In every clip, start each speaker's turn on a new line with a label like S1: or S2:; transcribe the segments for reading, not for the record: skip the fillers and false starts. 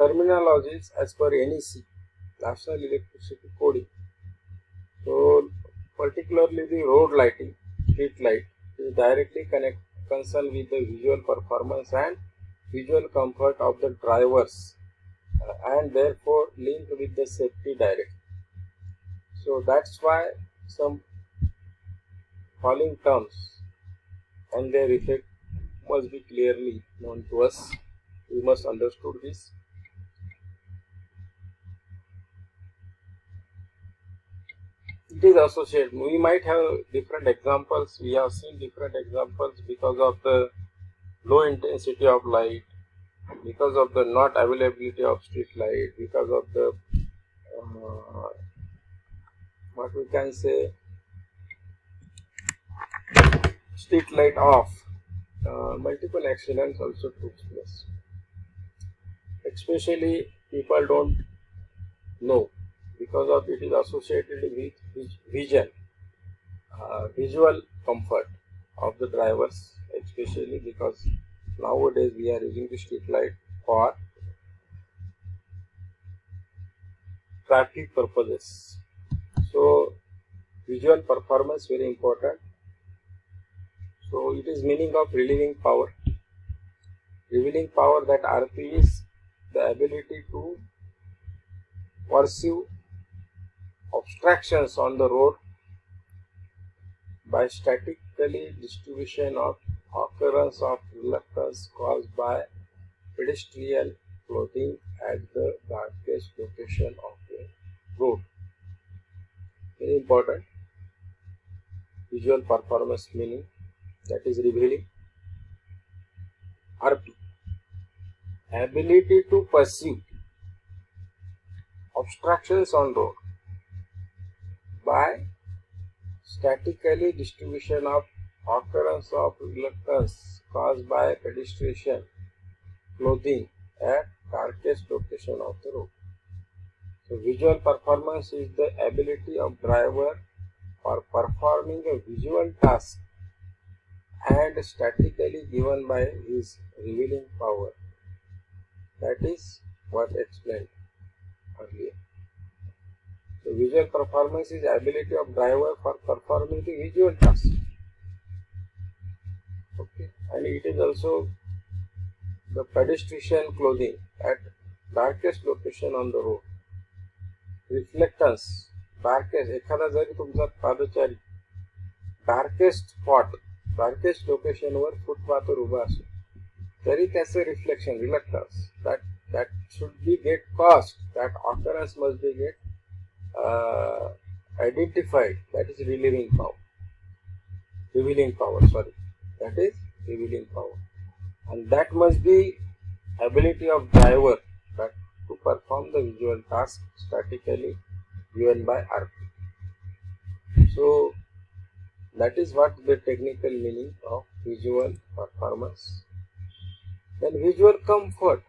S1: terminologies as per NEC, National Electricity Code. So particularly the road lighting, street light, is directly concerned with the visual performance and visual comfort of the drivers and therefore linked with the safety direct. So that's why some following terms and their effect must be clearly known to us. We must understood this. It is associated. We might have different examples. We have seen different examples because of the low intensity of light, because of the not availability of street light, because of the what we can say street light off. Multiple accidents also took place. Especially people don't know because of it is associated with vision, visual comfort of the drivers, especially because nowadays we are using the street light for traffic purposes. So visual performance very important. So it is meaning of relieving power. Revealing power, that RP is the ability to pursue obstructions on the road by statically distribution of occurrence of reluctance caused by pedestrian clothing at the darkest location of the road. Very important. Visual performance meaning, that is revealing. RP, ability to pursue obstructions on road by statically distribution of occurrence of reluctance caused by pedestrian clothing at darkest location of the road. So visual performance is the ability of driver for performing a visual task and statically given by his revealing power. That is what explained earlier. So visual performance is ability of driver for performing the visual task. Okay, and it is also the pedestrian clothing at darkest location on the road. Reflectance, darkest, एखादा जरी तुमचा पादचारी darkest spot, darkest location वर फुटपाथवर उभा असेल तरी त्याचे reflection, reluctance, that should be get caused, that occurrence must be get identified. That is revealing power. That is revealing power, and that must be ability of driver that to perform the visual task statically given by RP. So that is what the technical meaning of visual performance. Then visual comfort.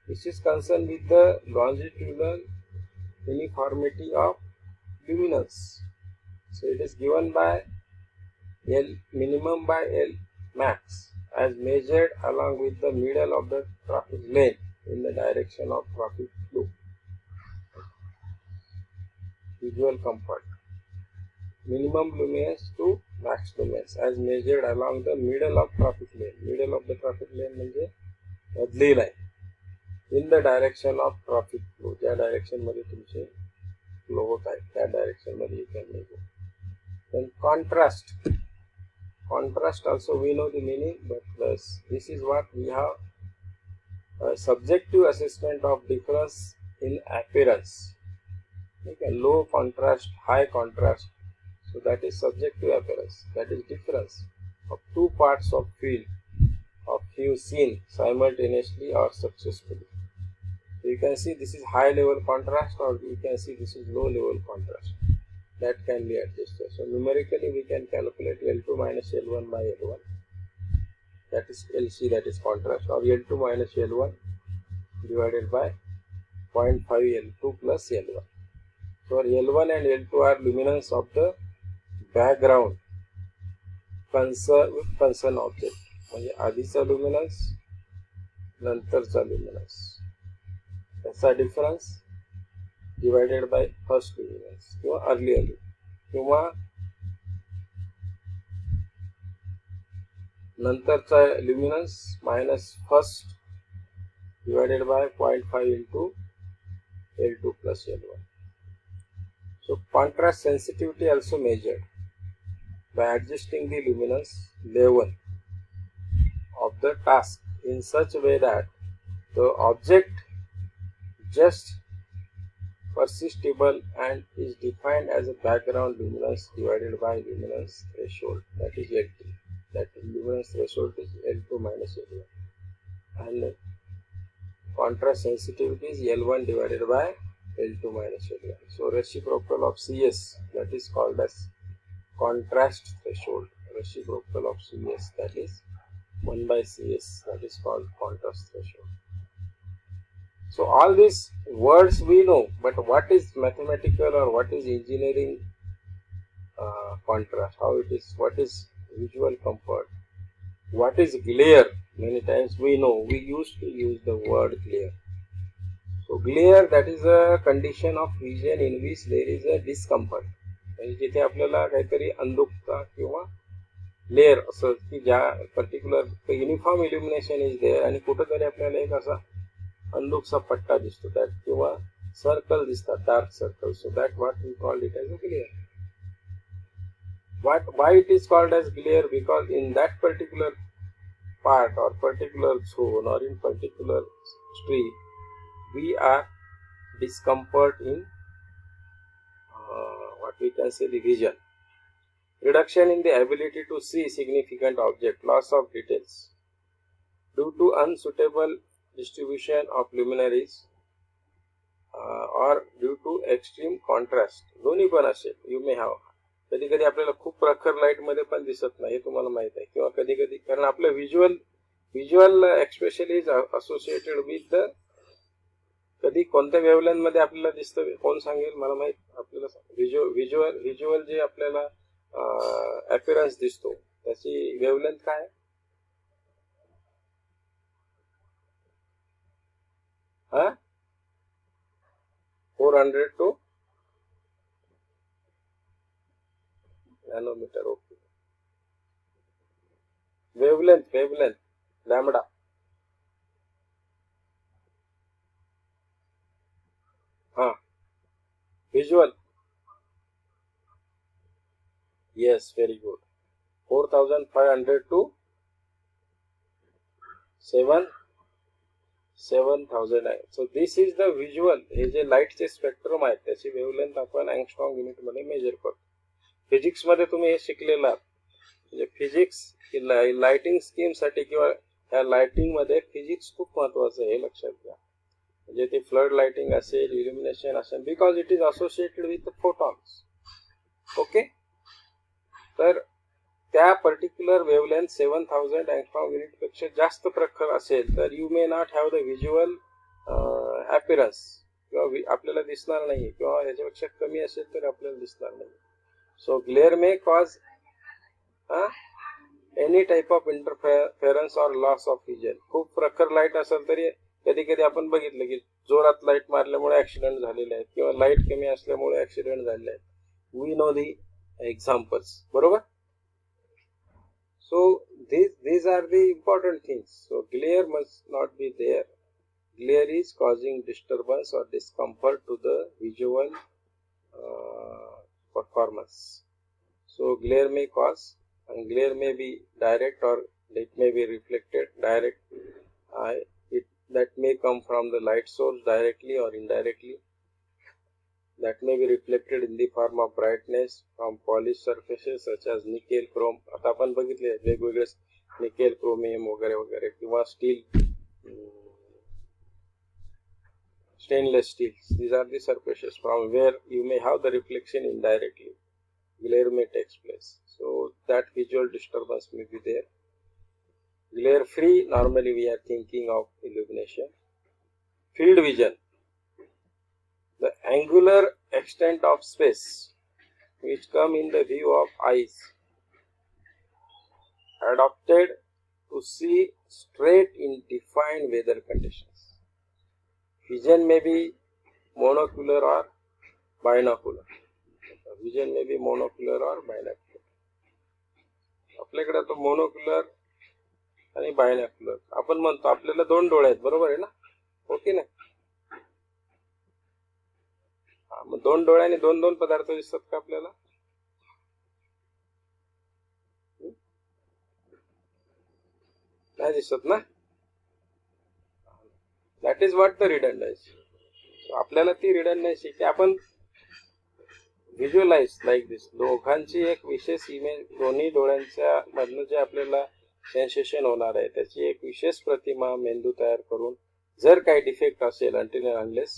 S1: This is concerned with the longitudinal uniformity of luminance. So it is given by L minimum by L max as measured along with the middle of the traffic lane in the direction of traffic flow. Visual comfort. Minimum luminance to max luminance as measured along the middle of traffic lane. Middle of the traffic lane म्हणजे मधली line. In the direction of traffic flow. ज्या direction मध्ये तुमचे flow होत आहे त्या direction मध्ये you can go. Then contrast. Contrast also we know the meaning, but this is what we have a subjective assessment of difference in appearance. Okay, low contrast, high contrast. So that is subjective appearance. That is difference of two parts of field of hue seen simultaneously or successfully. So you can see this is high level contrast, or you can see this is low level contrast. That can be adjusted. So numerically we can calculate L2 minus L1 by L1. That is LC, that is contrast, or L2 minus L1 divided by 0.5 L2 plus L1. So L1 and L2 are luminance of the background concern object. म्हणजे आधीचा luminance नंतरचा luminance. त्याचा difference divided by first ल्युमिनन्स किंवा early किंवा नंतरचा ल्युमिनन्स minus first divided by 0.5 into L2 plus L1. So contrast sensitivity also measured by adjusting the luminance level of the task in such a way that the object just perceptible and is defined as a background luminance divided by luminance threshold, that is L3. That luminance threshold is L2 minus L1, and contrast sensitivity is L1 divided by L2 minus L1. So reciprocal of CS, that is called as contrast threshold. Reciprocal of CS, that is 1 by CS, that is called contrast threshold. So all these words we know, but what is mathematical or what is engineering contrast, how it is, what is visual comfort, what is glare? Many times we know, we used to use the word glare. So glare, that is a condition of vision in which there is a discomfort. म्हणजे जिथे आपल्याला काहीतरी अंधुकता किंवा layer असं की ज्या particular uniform इल्युमिनेशन is there आणि कुठंतरी आपल्याला एक असा अंधुकसा पट्टा दिसतो त्यात किंवा सर्कल दिसतात, dark circle. So that what we called it as a glare. Why it is called as glare? Because in that particular part or particular zone or in particular street, we are discomfort in what we can say the vision. Reduction in the ability to see significant object, loss of details due to unsuitable distribution of luminaries or due to extreme contrast. दोन्ही पण असेल, you may have. कधी कधी आपल्याला खूप प्रखर light मध्ये पण दिसत नाही, हे तुम्हाला माहित आहे. किंवा कधी कधी कारण आपलं visual expression is associated with the, कधी कोणत्या वेवलेंथ मध्ये आपल्याला दिसतं कोण सांगेल, मला माहित. आपल्याला व्हिज्युअल जे आपल्याला अपीअरन्स दिसतो त्याची वेवलेंथ काय? 400 to nanometre. Okay. Wavelength lambda. हाँ, visual. Yes, very good. 4500 to 7000. So this is the visual. हे जे लाईटचे स्पेक्ट्रम आहेत त्याची वेवलेंथ आपण अँगस्ट्रॉम युनिट मध्ये मेजर करतो. फिजिक्स मध्ये तुम्ही हे शिकलेलं आहात. म्हणजे फिजिक्स लाइटिंग स्कीम साठी किंवा ह्या लाइटिंग मध्ये फिजिक्स खूप महत्वाचं आहे, हे लक्षात घ्या. म्हणजे ते फ्लड लाइटिंग असेल, इल्युमिनेशन असेल, because it is associated with photons. Okay. तर त्या पर्टिक्युलर वेवलेंथ 7000 अँगस्ट्रॉम युनिट पेक्षा जास्त प्रखर असेल तर you may not have the visual appearance, किंवा आपल्याला दिसणार नाही, किंवा याच्यापेक्षा कमी असेल तर आपल्याला दिसणार नाही. So glare may cause any type of interference और लॉस ऑफ विजन. खूप प्रखर लाईट असेल तरी कधी कधी आपण बघितलं की जोरात लाईट मारल्यामुळे ऍक्सिडेंट झालेले आहेत किंवा लाईट कमी असल्यामुळे ऍक्सिडेंट झालेले आहेत. वी नो दी एक्झाम्पल्स, बरोबर. सो these are the important things. So glare must not be there. Glare is causing disturbance or discomfort to the visual performance. So glare may cause, and glare may be direct or it may be reflected. Direct, that may come from the light source directly or indirectly. That may be reflected in the form of brightness from polished surfaces such as nickel, chrome. आता आपण बघितले वेगवेगळे nickel, chromium वगैरे वगैरे, किंवा steel, stainless steels. These are the surfaces from where you may have the reflection indirectly. Glare may takes place. So that visual disturbance may be there. Glare free, normally we are thinking of illumination. Field vision, the angular extent of space which come in the view of eyes, adopted to see straight in defined weather conditions. Vision may be monocular or binocular. Vision may be monocular or binocular. आपल्याकडे तो मोनोक्युलर आणि बायनॅक्युलर. आपण म्हणतो आपल्याला दोन डोळे आहेत, बरोबर आहे ना, हो की नाही? मग दोन डोळ्याने दोन दोन पदार्थ दिसतात का आपल्याला? नाही दिसत ना. That is what the redundancy. आपल्याला ती रिडंडन्सी की आपण व्हिज्युअलाइज लाईक दिस, दोघांची एक विशेष इमेज, दोन्ही डोळ्यांच्या मधनं जे आपल्याला सेन्सेशन होणार आहे त्याची एक विशेष प्रतिमा मेंदू तयार करून, जर काही डिफेक्ट असेल until and unless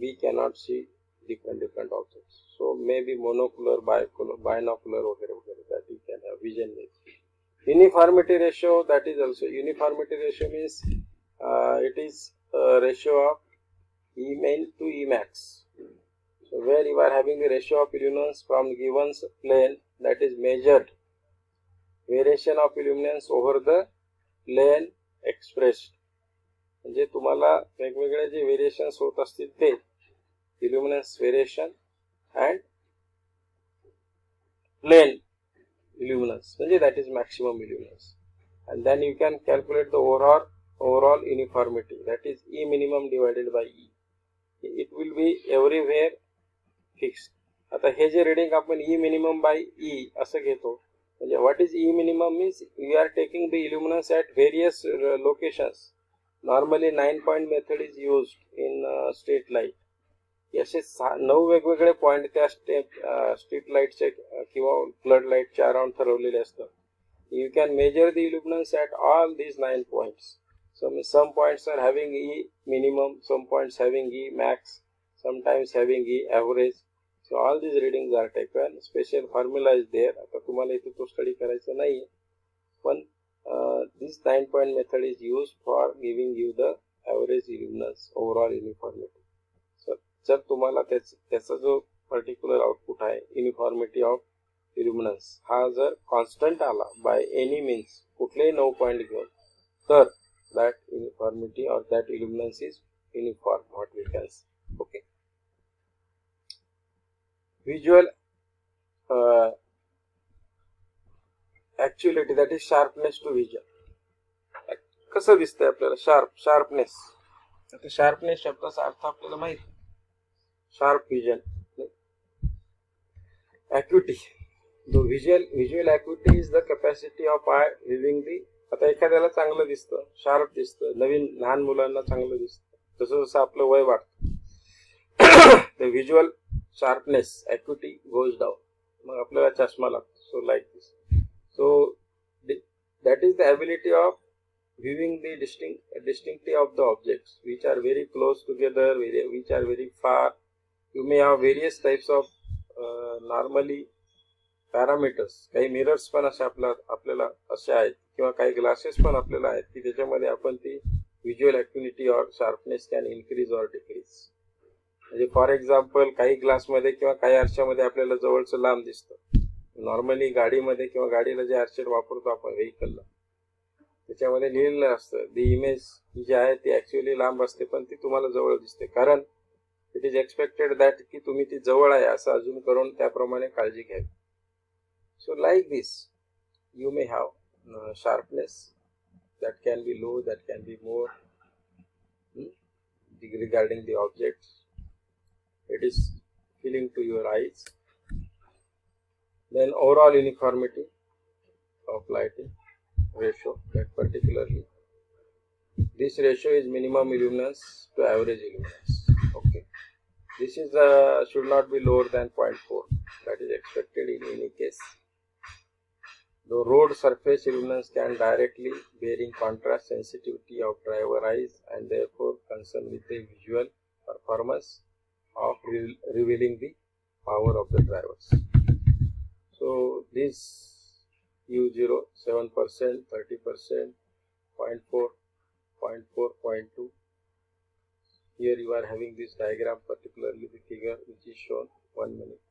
S1: we cannot see different objects. So maybe monocular, binocular वगैरे वगैरे that you can have vision with. Uniformity ratio, that is also, uniformity ratio means it is a ratio of E min to E max. So where you are having the ratio of illuminance from given plane, that is measured variation of illuminance over the plane expressed. म्हणजे तुम्हाला वेगवेगळे जे variations होत असतील ते illuminance variation and plane illuminance, म्हणजे that is maximum illuminance. And then you can calculate the overall uniformity, that is E minimum divided by E. It will be everywhere fixed. आता हे जे reading आपण E minimum by E असं घेतो, म्हणजे what is E minimum means we are taking the illuminance at various locations. Normally 9-point method is used in street light. असे 9 वेगवेगळे point त्या street लाईटचे किंवा flood लाईटच्या around ठरवलेले असतात. You can measure the illuminance at all these 9 points. Some points are having E minimum, some points having E max, sometimes having E average. So all these readings are taken. Special formula is there. आता तुम्हाला इथे तो study करायचा नाही, पण this 9-point method is used for giving you the average illuminance, overall uniformity. So जर तुम्हाला त्याचा जो पर्टिक्युलर आउटपुट आहे युनिफॉर्मिटी ऑफ इल्युमिनन्स हा जर कॉन्स्टंट आला बाय एनी मीन्स कुठलेही 9 पॉइंट घेऊन, तर that uniformity or that illuminance is uniform, what we can see. Okay. Visual actuality, that is sharpness to vision. कसं दिसतंय आपल्याला शार्पनेस. आता शार्पनेस शब्दाचा अर्थ आपल्याला माहिती, sharp vision. Acuity, the visual acuity is the capacity of eye viewing the. आता एखाद्याला चांगलं दिसतं, शार्प दिसतं, नवीन लहान मुलांना चांगलं दिसतं, जसं जसं आपलं वय वाढतं the visual sharpness acuity goes down, मग आपल्याला चष्मा लागतो. So like this. So that is the ability of viewing the distinctly of the objects which are very close together, which are very far. You may have various types of normally parameters. काही mirrors पण असे आपल्याला असे आहेत किंवा काही glasses पण आपल्याला आहेत की त्याच्यामध्ये आपण ती visual acuity or sharpness can increase or decrease. म्हणजे फॉर एक्झाम्पल काही ग्लासमध्ये किंवा काही आरशामध्ये आपल्याला जवळचं लांब दिसतं. नॉर्मली गाडीमध्ये किंवा गाडीला जे आरशे वापरतो आपण व्हेकलला, त्याच्यामध्ये लिहिलेलं असतं दी इमेज जी आहे ती ॲक्च्युअली लांब असते पण ती तुम्हाला जवळ दिसते, कारण इट इज एक्सपेक्टेड दॅट की तुम्ही ती जवळ आहे असं अजून करून त्याप्रमाणे काळजी घ्यावी. So like this, you may have sharpness that can be low, that can be more regarding the objects. It is feeling to your eyes. Then overall uniformity of lighting ratio, that particularly this ratio is minimum illuminance to average illuminance. Okay, this is should not be lower than 0.4. That is expected in any case. The road surface illuminance can directly bearing contrast sensitivity of driver eyes and therefore concern with the visual performance of revealing the power of the drivers. So this U0 7%, 30%, 0.4, 0.4, 0.2. Here you are having this diagram, particularly the figure which is shown 1 minute.